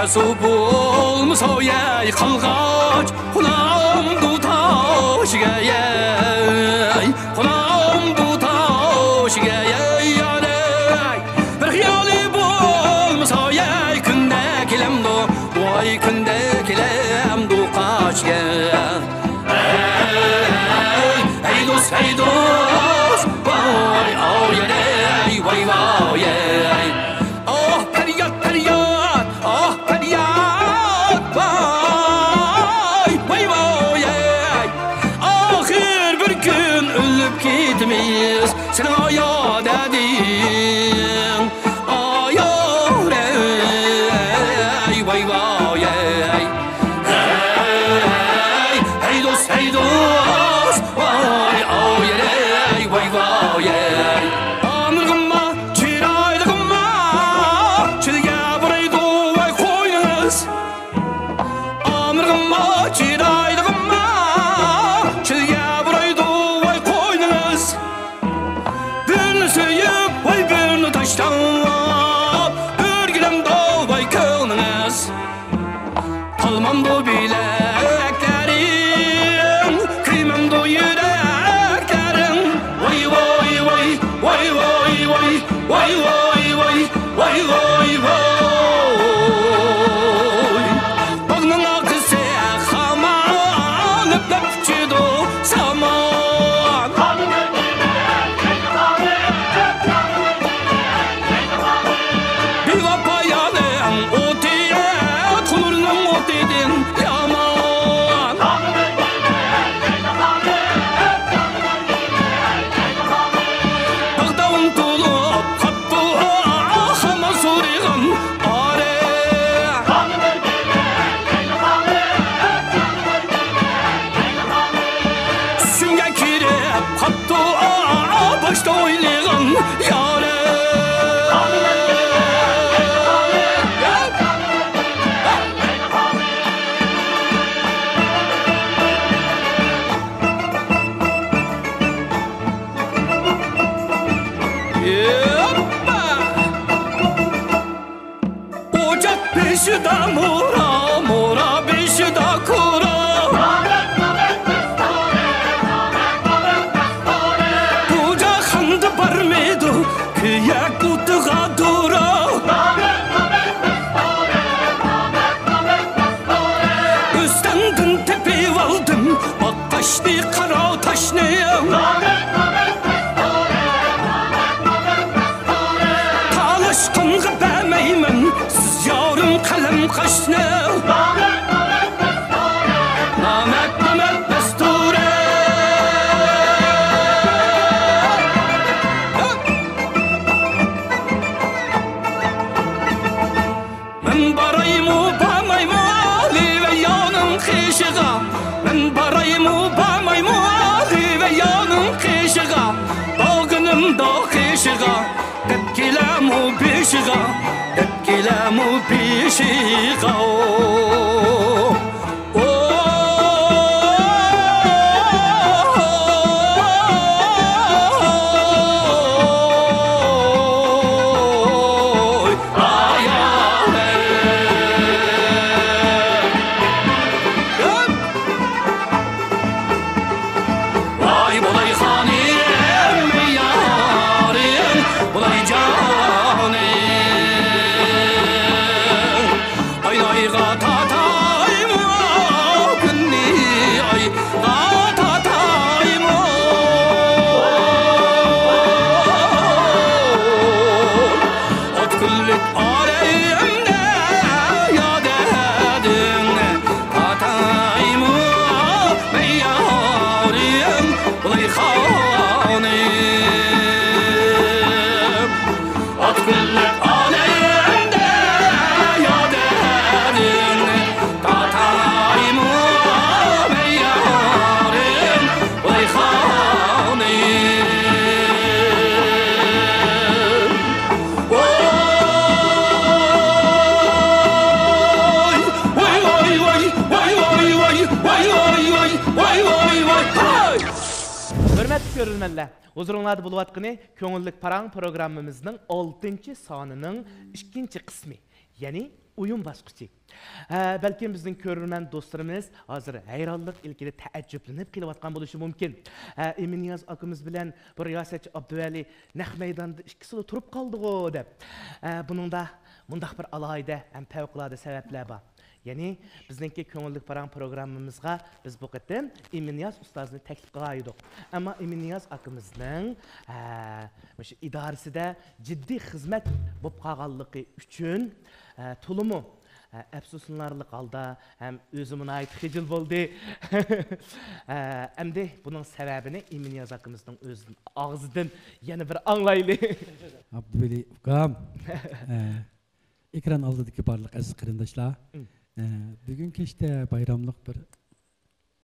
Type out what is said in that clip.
su bulmasa yay qalğaç Xulam du taşıga yay Xulam du taşıga yay Bir xiyali bulmasa yay Künde kilemdu Vay künde kilemdu qaçga Hey dost Vay oh yay Vay vay yay Oh feryat Oh feryat Vay vay vay yay Ahir bir gün ölüp gitmeyiz Sen ayad edin Ayar ey Vay vay yay Hey dost Vay oh yay Vay vay yay Amırgımma çiraylıgımma Çilge buraydı vay koynunuz Amırgımma çiraylıgımma Çilge buraydı vay koynunuz Birini söyüp vay birini taşlap Örgülemde vay könünüz Kalmamdı bileklerim Kıymamdı yüreklerim Vay vay vay Vay vay vay Vay vay vay Vay vay vay Bağının akısı xaman Öp çidu saman Bir vapayanın otiye Tulurunun otidin yaman Bağdağın tulup kaptı Xama suriğin are Sünger kirip kaptı Başta oylığın yare Ocak beşida mura Mura beşida kura Buca xandı barmedu Kıyak utığa dura Üstendin tepeyi aldım Bak taşlı kara taşnıyım Talaşkınğı bəmeymen Siz yarım kalem kaşne Namet besture Men baraymu bamaymu Ali ve yanım kışığa Men baraymu bamaymu Ali ve yanım kışığa Bağınım da kışığa Tepkilemu pişiğa Tepkilemu pişiğa Vay bulay hanim yarim Bulay canim Ay gatatayım günni Ay gatatayım Ot küllük aleyhimde yad edin Tatayım yarim Bulay hanim Ot küllük aleyhimde yad edin Tatayım yarim Bulay hanim Vay vay vay Vay vay vay Vay vay vay Vay vay vay Hürmetli görürmenler, huzurunlarda bulup atqını Köngüllük Paraň programmamızın 6-cı sanının 2-ci kısmı, yani uyum basqıçı. Belki bizden görürmen dostlarımız hazır hayranlık ilgili teəccüblenip kelyapatqan boluşı mümkün. Emin Niyaz akımız bilen bu riyasetçi Abdüveli naq meydanda 2 sılı turup kaldığı dep. Bunun da mundaq bir alayda hem fevqilade sebepler var. Yani bizdeki köngüllük paran programımızga biz bu qitim Emin Niyaz ustazını teklif qılaydık. Ama Emin Niyaz akımızın idaresinde ciddi hizmet bop qalğanlığı üçün tulumu əfsuslarlıq halda hem özümün ait xicil boldu. Hem de bunun sebebini Emin Niyaz akımızın özünün ağzından yeni bir anlaylı. Abdüveli ukam, ekran aldığındaki barlıq aziz qarindaşlar. Bugün keşte bayramlık bir